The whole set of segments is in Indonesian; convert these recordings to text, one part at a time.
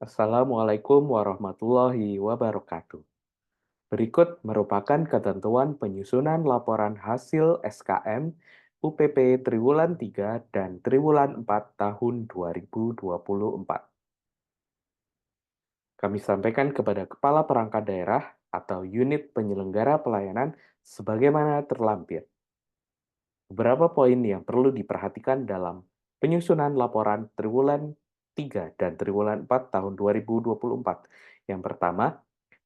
Assalamualaikum warahmatullahi wabarakatuh. Berikut merupakan ketentuan penyusunan laporan hasil SKM UPP Triwulan 3 dan Triwulan 4 tahun 2024. Kami sampaikan kepada Kepala Perangkat Daerah atau unit penyelenggara pelayanan sebagaimana terlampir. Beberapa poin yang perlu diperhatikan dalam penyusunan laporan Triwulan 3 dan Triwulan 4 tahun 2024. Yang pertama,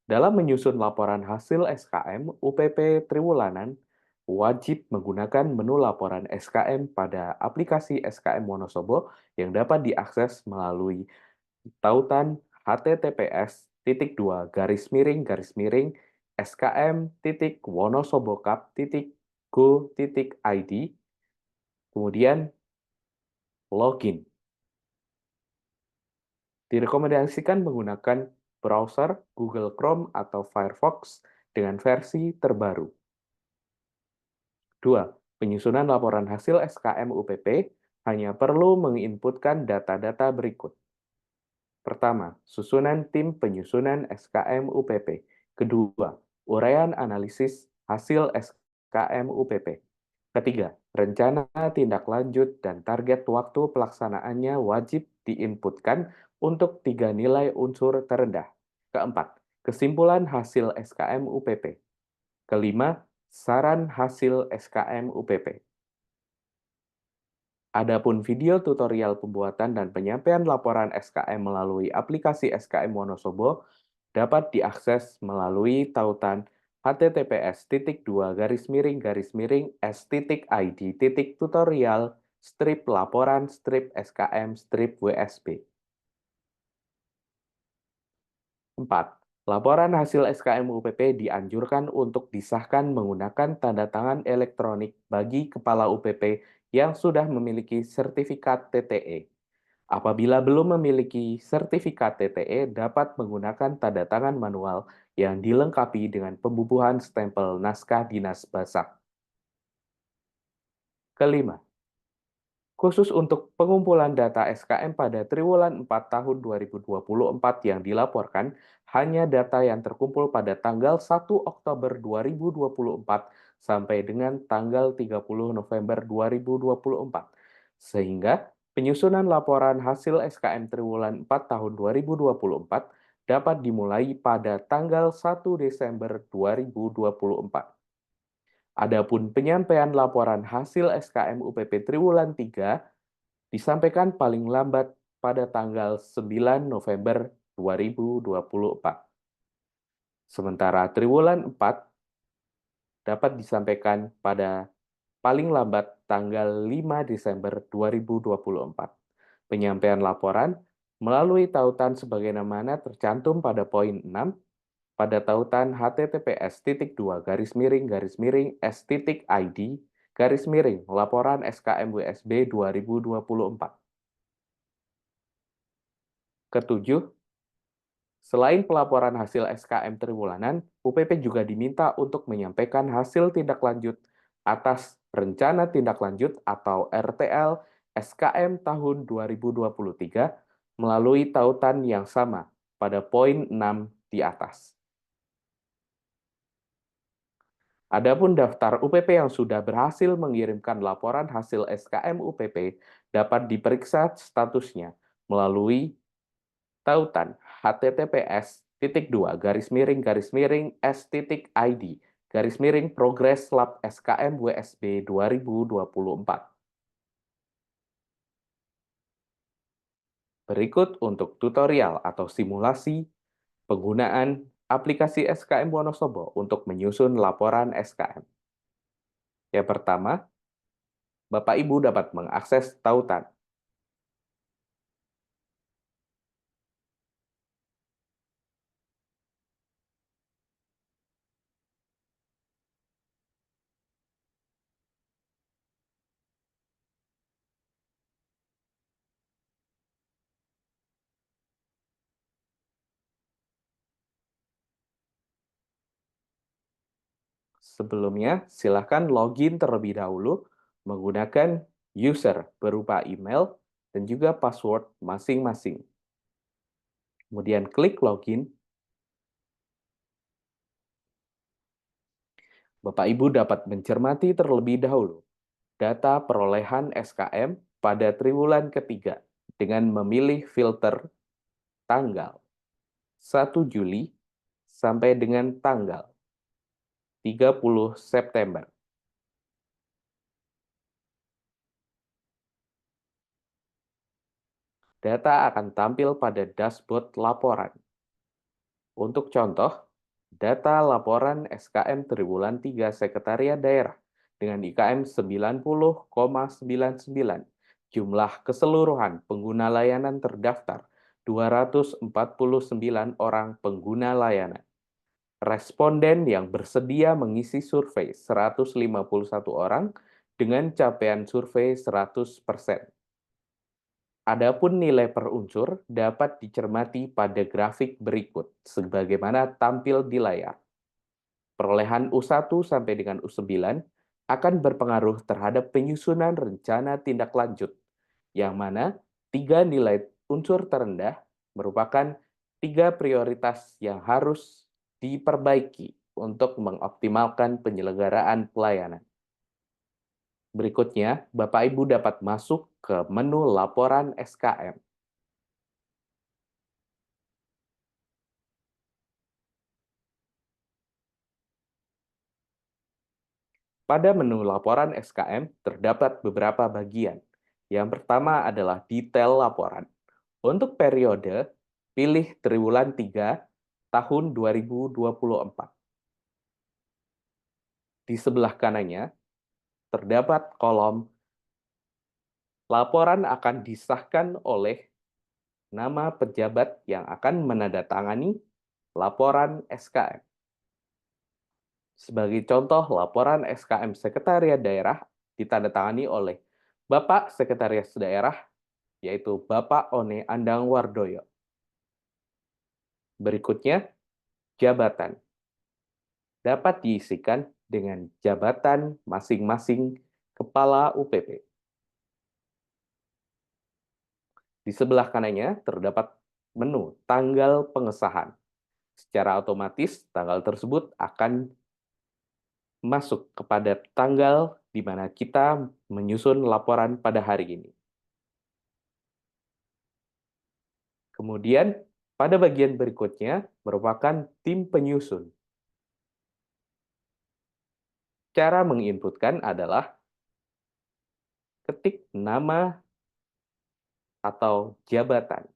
dalam menyusun laporan hasil SKM UPP Triwulanan, wajib menggunakan menu laporan SKM pada aplikasi SKM Wonosobo yang dapat diakses melalui tautan https://skm.wonosobokap.go.id, kemudian login. Direkomendasikan menggunakan browser Google Chrome atau Firefox dengan versi terbaru. 2. Penyusunan laporan hasil SKM UPP hanya perlu menginputkan data-data berikut. Pertama, susunan tim penyusunan SKM UPP. Kedua, uraian analisis hasil SKM UPP. Ketiga, rencana tindak lanjut dan target waktu pelaksanaannya wajib diinputkan untuk 3 nilai unsur terendah. Keempat, kesimpulan hasil SKM UPP. Kelima, saran hasil SKM UPP. Adapun video tutorial pembuatan dan penyampaian laporan SKM melalui aplikasi SKM Wonosobo dapat diakses melalui tautan https://id:/tutorial-laporan-skm-wsb. 4. Laporan hasil SKM UPP dianjurkan untuk disahkan menggunakan tanda tangan elektronik bagi Kepala UPP yang sudah memiliki sertifikat TTE. Apabila belum memiliki sertifikat TTE, dapat menggunakan tanda tangan manual yang dilengkapi dengan pembubuhan stempel naskah dinas Basak. Kelima, khusus untuk pengumpulan data SKM pada triwulan 4 tahun 2024 yang dilaporkan, hanya data yang terkumpul pada tanggal 1 Oktober 2024 sampai dengan tanggal 30 November 2024. Sehingga penyusunan laporan hasil SKM triwulan 4 tahun 2024 dapat dimulai pada tanggal 1 Desember 2024. Adapun penyampaian laporan hasil SKM UPP Triwulan 3 disampaikan paling lambat pada tanggal 9 November 2024. Sementara Triwulan 4 dapat disampaikan pada paling lambat tanggal 5 Desember 2024. Penyampaian laporan melalui tautan sebagaimana tercantum pada poin 6 pada tautan https://s.id/laporan SKM WSB 2024. Ketujuh, selain pelaporan hasil SKM triwulanan, UPP juga diminta untuk menyampaikan hasil tindak lanjut atas Rencana Tindak Lanjut atau RTL SKM tahun 2023 melalui tautan yang sama pada poin 6 di atas. Adapun daftar UPP yang sudah berhasil mengirimkan laporan hasil SKM UPP dapat diperiksa statusnya melalui tautan https://s.id/progress lab SKM WSB 2024. Berikut untuk tutorial atau simulasi penggunaan aplikasi SKM Wonosobo untuk menyusun laporan SKM. Yang pertama, Bapak Ibu dapat mengakses tautan. Sebelumnya, silakan login terlebih dahulu menggunakan user berupa email dan juga password masing-masing. kemudian klik login. Bapak Ibu dapat mencermati terlebih dahulu data perolehan SKM pada triwulan ketiga dengan memilih filter tanggal 1 Juli sampai dengan tanggal 30 September. Data akan tampil pada dashboard laporan. Untuk contoh, data laporan SKM Triwulan 3 Sekretariat Daerah dengan IKM 90,99, jumlah keseluruhan pengguna layanan terdaftar 249 orang pengguna layanan. Responden yang bersedia mengisi survei 151 orang dengan capaian survei 100%. Adapun nilai per unsur dapat dicermati pada grafik berikut, sebagaimana tampil di layar. Perolehan U1 sampai dengan U9 akan berpengaruh terhadap penyusunan rencana tindak lanjut, yang mana 3 nilai unsur terendah merupakan 3 prioritas yang harus diperbaiki untuk mengoptimalkan penyelenggaraan pelayanan. Berikutnya, Bapak Ibu dapat masuk ke menu laporan SKM. Pada menu laporan SKM terdapat beberapa bagian. Yang pertama adalah detail laporan. Untuk periode, pilih triwulan 3 tahun 2024. Di sebelah kanannya terdapat kolom laporan akan disahkan oleh nama pejabat yang akan menandatangani laporan SKM. Sebagai contoh, laporan SKM Sekretariat Daerah ditandatangani oleh Bapak Sekretaris Daerah, yaitu Bapak One Andang Wardoyo. Berikutnya, jabatan. Dapat diisikan dengan jabatan masing-masing Kepala UPP. Di sebelah kanannya terdapat menu tanggal pengesahan. Secara otomatis, tanggal tersebut akan masuk kepada tanggal di mana kita menyusun laporan pada hari ini. Kemudian, pada bagian berikutnya merupakan tim penyusun. Cara menginputkan adalah ketik nama atau jabatan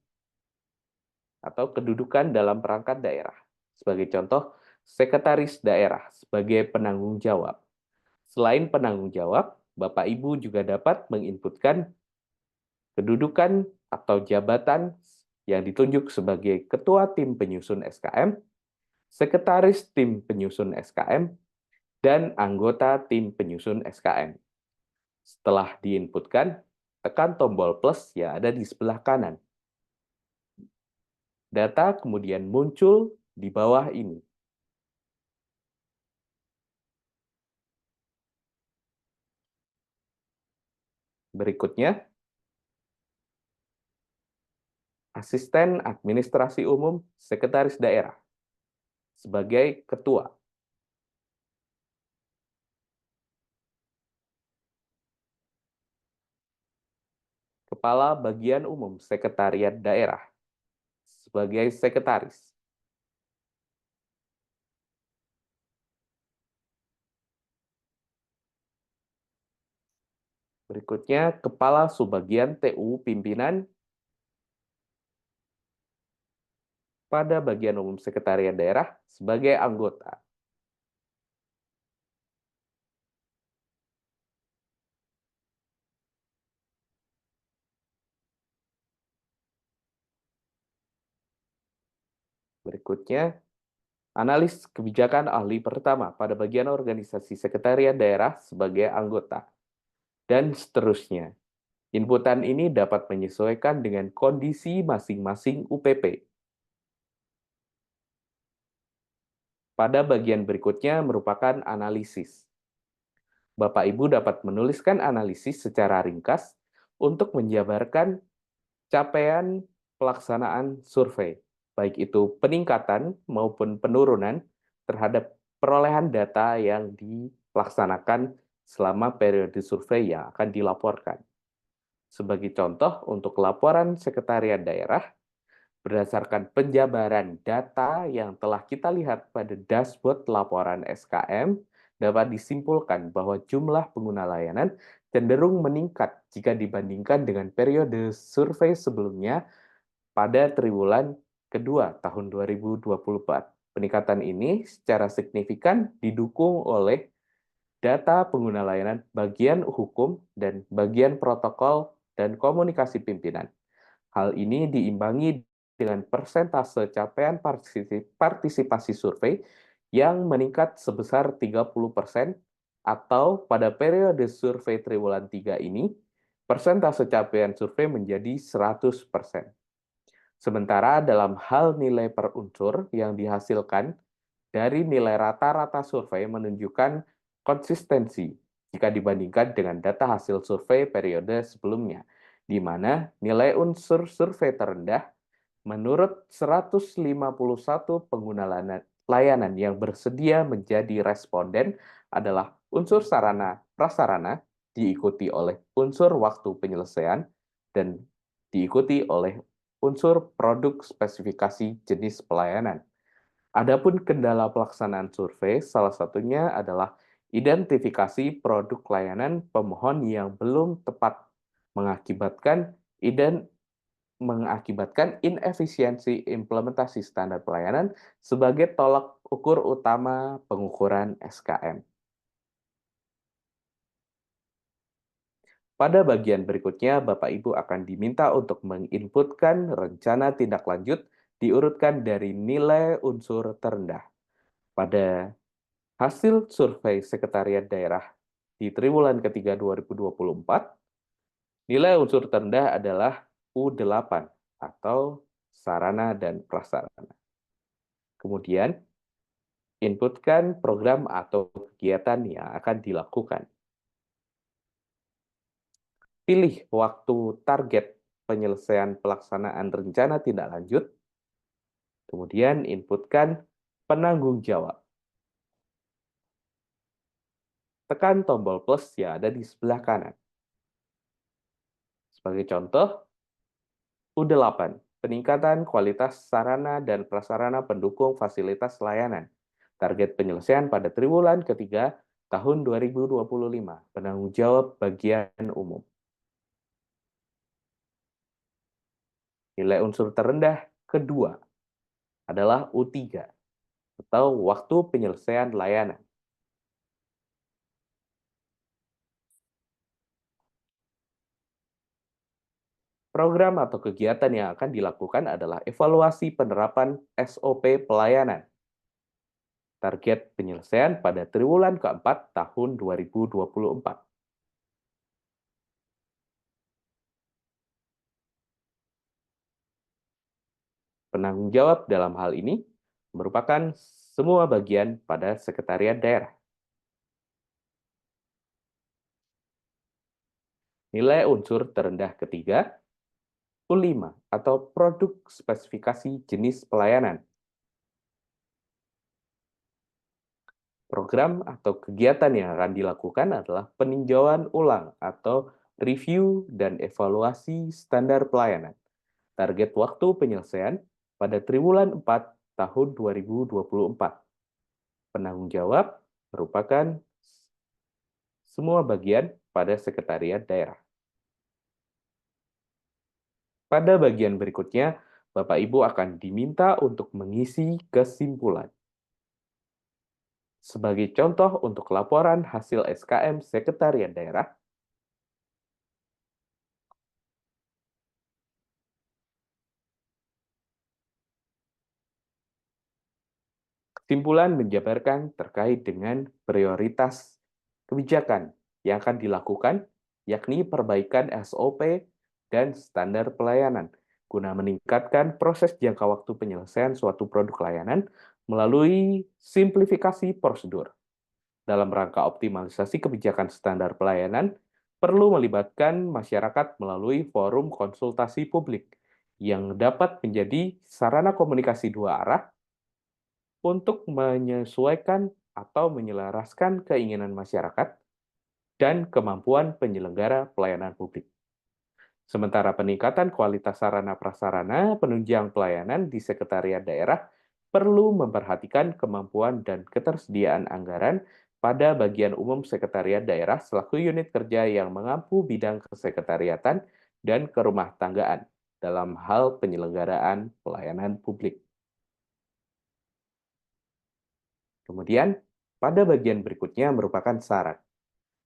atau kedudukan dalam perangkat daerah. Sebagai contoh, sekretaris daerah sebagai penanggung jawab. Selain penanggung jawab, Bapak Ibu juga dapat menginputkan kedudukan atau jabatan yang ditunjuk sebagai ketua tim penyusun SKM, sekretaris tim penyusun SKM, dan anggota tim penyusun SKM. Setelah diinputkan, tekan tombol plus yang ada di sebelah kanan. Data kemudian muncul di bawah ini. Berikutnya, Asisten Administrasi Umum Sekretaris Daerah sebagai ketua. Kepala Bagian Umum Sekretariat Daerah sebagai sekretaris. Berikutnya, Kepala Subbagian TU Pimpinan pada Bagian Umum Sekretariat Daerah sebagai anggota. Berikutnya, analis kebijakan ahli pertama pada bagian organisasi sekretariat daerah sebagai anggota, dan seterusnya. Inputan ini dapat menyesuaikan dengan kondisi masing-masing UPP. Pada bagian berikutnya merupakan analisis. Bapak Ibu dapat menuliskan analisis secara ringkas untuk menjabarkan capaian pelaksanaan survei. baik itu peningkatan maupun penurunan terhadap perolehan data yang dilaksanakan selama periode survei yang akan dilaporkan. Sebagai contoh, untuk laporan sekretariat daerah, berdasarkan penjabaran data yang telah kita lihat pada dashboard laporan SKM, dapat disimpulkan bahwa jumlah pengguna layanan cenderung meningkat jika dibandingkan dengan periode survei sebelumnya pada triwulan kedua tahun 2024. Peningkatan ini secara signifikan didukung oleh data pengguna layanan bagian hukum dan bagian protokol dan komunikasi pimpinan. Hal ini diimbangi dengan persentase capaian partisipasi survei yang meningkat sebesar 30% atau pada periode survei triwulan 3 ini, persentase capaian survei menjadi 100%. Sementara dalam hal nilai per unsur yang dihasilkan dari nilai rata-rata survei menunjukkan konsistensi jika dibandingkan dengan data hasil survei periode sebelumnya, di mana nilai unsur survei terendah menurut 151 pengguna layanan yang bersedia menjadi responden adalah unsur sarana prasarana, diikuti oleh unsur waktu penyelesaian, dan diikuti oleh unsur produk spesifikasi jenis pelayanan. Adapun kendala pelaksanaan survei, salah satunya adalah identifikasi produk layanan pemohon yang belum tepat, mengakibatkan inefisiensi implementasi standar pelayanan sebagai tolak ukur utama pengukuran SKM. Pada bagian berikutnya, Bapak Ibu akan diminta untuk menginputkan rencana tindak lanjut diurutkan dari nilai unsur terendah. Pada hasil survei Sekretariat Daerah di triwulan ketiga 2024, nilai unsur terendah adalah U8 atau sarana dan prasarana. Kemudian, inputkan program atau kegiatan yang akan dilakukan. Pilih waktu target penyelesaian pelaksanaan rencana tindak lanjut, kemudian inputkan penanggung jawab. Tekan tombol plus yang ada di sebelah kanan. Sebagai contoh, U8, peningkatan kualitas sarana dan prasarana pendukung fasilitas layanan. Target penyelesaian pada triwulan ketiga tahun 2025, penanggung jawab bagian umum. Nilai unsur terendah kedua adalah U3, atau waktu penyelesaian layanan. Program atau kegiatan yang akan dilakukan adalah evaluasi penerapan SOP pelayanan. Target penyelesaian pada triwulan keempat tahun 2024. Penanggung jawab dalam hal ini merupakan semua bagian pada sekretariat daerah. Nilai unsur terendah ketiga, U5 atau produk spesifikasi jenis pelayanan. Program atau kegiatan yang akan dilakukan adalah peninjauan ulang atau review dan evaluasi standar pelayanan. Target waktu penyelesaian pada triwulan 4 tahun 2024. Penanggung jawab merupakan semua bagian pada sekretariat daerah. Pada bagian berikutnya, Bapak Ibu akan diminta untuk mengisi kesimpulan. Sebagai contoh untuk laporan hasil SKM Sekretariat Daerah, kesimpulan menjabarkan terkait dengan prioritas kebijakan yang akan dilakukan, yakni perbaikan SOP dan standar pelayanan, guna meningkatkan proses jangka waktu penyelesaian suatu produk layanan melalui simplifikasi prosedur. Dalam rangka optimalisasi kebijakan standar pelayanan, perlu melibatkan masyarakat melalui forum konsultasi publik yang dapat menjadi sarana komunikasi dua arah untuk menyesuaikan atau menyelaraskan keinginan masyarakat dan kemampuan penyelenggara pelayanan publik. Sementara peningkatan kualitas sarana prasarana penunjang pelayanan di sekretariat daerah perlu memperhatikan kemampuan dan ketersediaan anggaran pada bagian umum sekretariat daerah selaku unit kerja yang mengampu bidang kesekretariatan dan kerumah tanggaan dalam hal penyelenggaraan pelayanan publik. Kemudian, pada bagian berikutnya merupakan saran.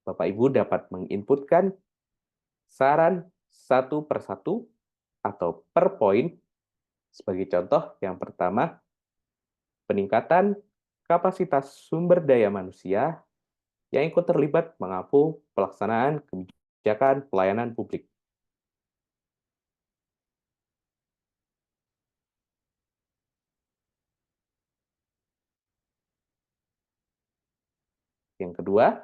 Bapak Ibu dapat menginputkan saran satu per satu atau per poin. Sebagai contoh, yang pertama, peningkatan kapasitas sumber daya manusia yang ikut terlibat mengampu pelaksanaan kebijakan pelayanan publik. Yang kedua,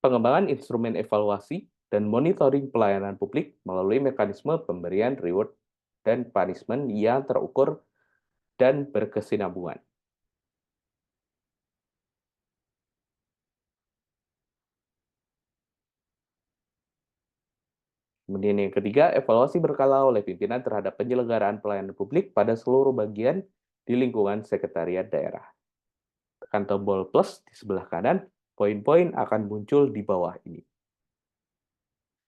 pengembangan instrumen evaluasi dan monitoring pelayanan publik melalui mekanisme pemberian reward dan punishment yang terukur dan berkesinambungan. Kemudian yang ketiga, evaluasi berkala oleh pimpinan terhadap penyelenggaraan pelayanan publik pada seluruh bagian di lingkungan sekretariat daerah. Tekan tombol plus di sebelah kanan, poin-poin akan muncul di bawah ini.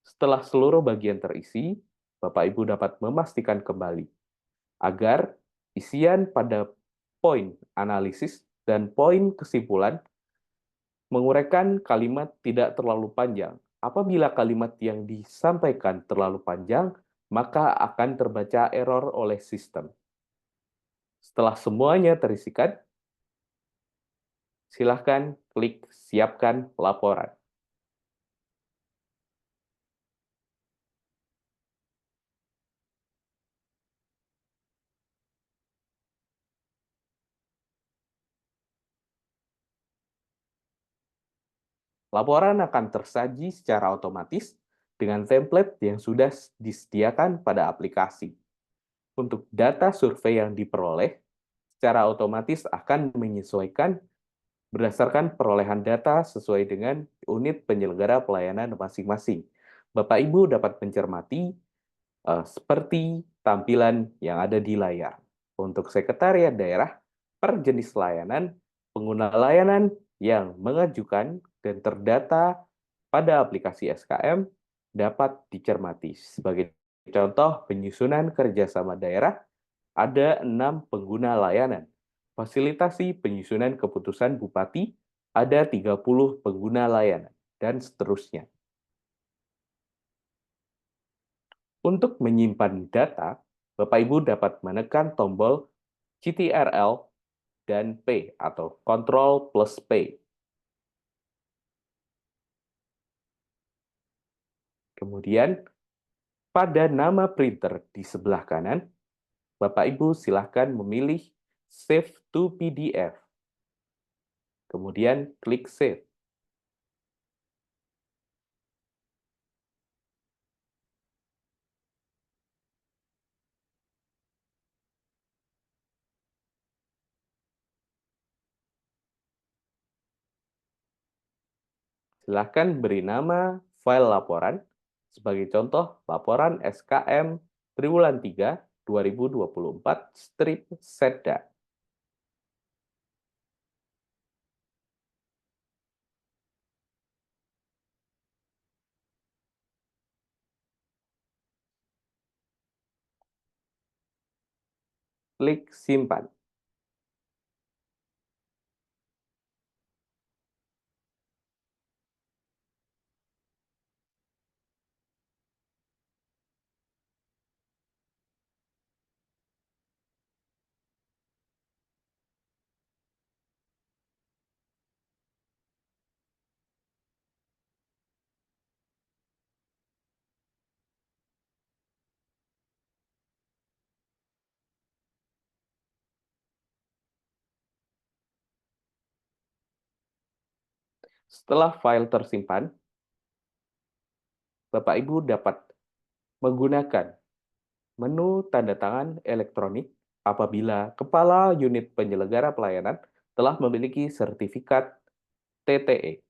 Setelah seluruh bagian terisi, Bapak Ibu dapat memastikan kembali agar isian pada poin analisis dan poin kesimpulan menguraikan kalimat tidak terlalu panjang. Apabila kalimat yang disampaikan terlalu panjang, maka akan terbaca error oleh sistem. Setelah semuanya terisikan, silahkan klik siapkan laporan. Laporan akan tersaji secara otomatis dengan template yang sudah disediakan pada aplikasi. Untuk data survei yang diperoleh, secara otomatis akan menyesuaikan berdasarkan perolehan data sesuai dengan unit penyelenggara pelayanan masing-masing. Bapak Ibu dapat mencermati seperti tampilan yang ada di layar. Untuk sekretariat daerah, per jenis layanan, pengguna layanan yang mengajukan dan terdata pada aplikasi SKM dapat dicermati. Sebagai contoh, penyusunan kerjasama daerah, ada 6 pengguna layanan. Fasilitasi penyusunan keputusan bupati, ada 30 pengguna layanan, dan seterusnya. Untuk menyimpan data, Bapak Ibu dapat menekan tombol CTRL dan P atau Ctrl plus P. Kemudian, pada nama printer di sebelah kanan, Bapak Ibu silahkan memilih Save to PDF. Kemudian klik Save. Silahkan beri nama file laporan, sebagai contoh laporan SKM Triwulan 3 2024 strip Setda. Klik simpan. Setelah file tersimpan, Bapak Ibu dapat Menggunakan menu tanda tangan elektronik apabila kepala unit penyelenggara pelayanan telah memiliki sertifikat TTE.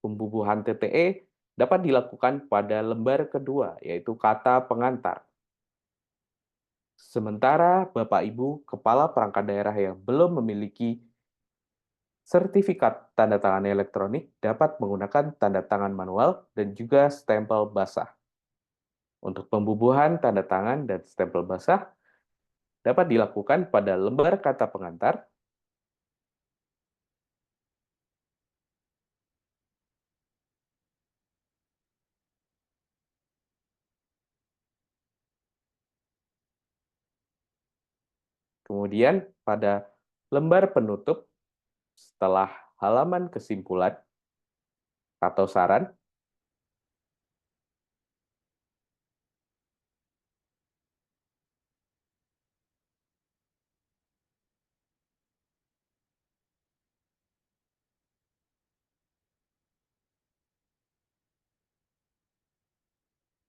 Pembubuhan TTE dapat dilakukan pada lembar kedua, yaitu kata pengantar. Sementara Bapak Ibu kepala perangkat daerah yang belum memiliki sertifikat tanda tangan elektronik dapat menggunakan tanda tangan manual dan juga stempel basah. Untuk pembubuhan tanda tangan dan stempel basah dapat dilakukan pada lembar kata pengantar, kemudian pada lembar penutup setelah halaman kesimpulan atau saran,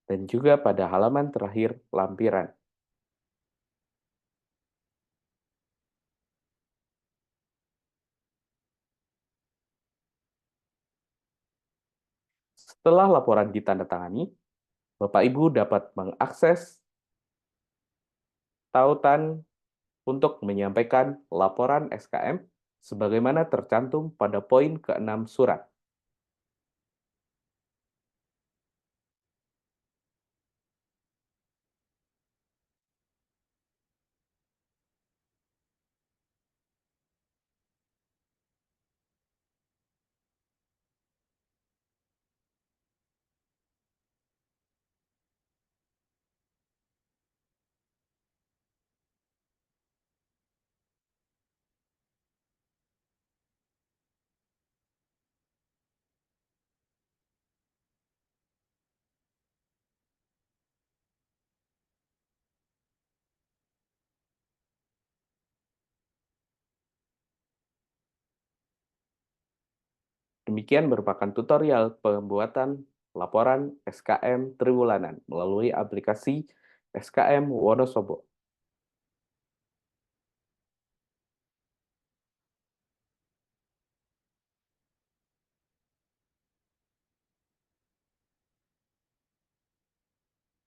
dan juga pada halaman terakhir lampiran. Setelah laporan ditandatangani, Bapak Ibu dapat mengakses tautan untuk menyampaikan laporan SKM sebagaimana tercantum pada poin ke-6 surat. Demikian merupakan tutorial pembuatan laporan SKM Triwulan melalui aplikasi SKM Wonosobo.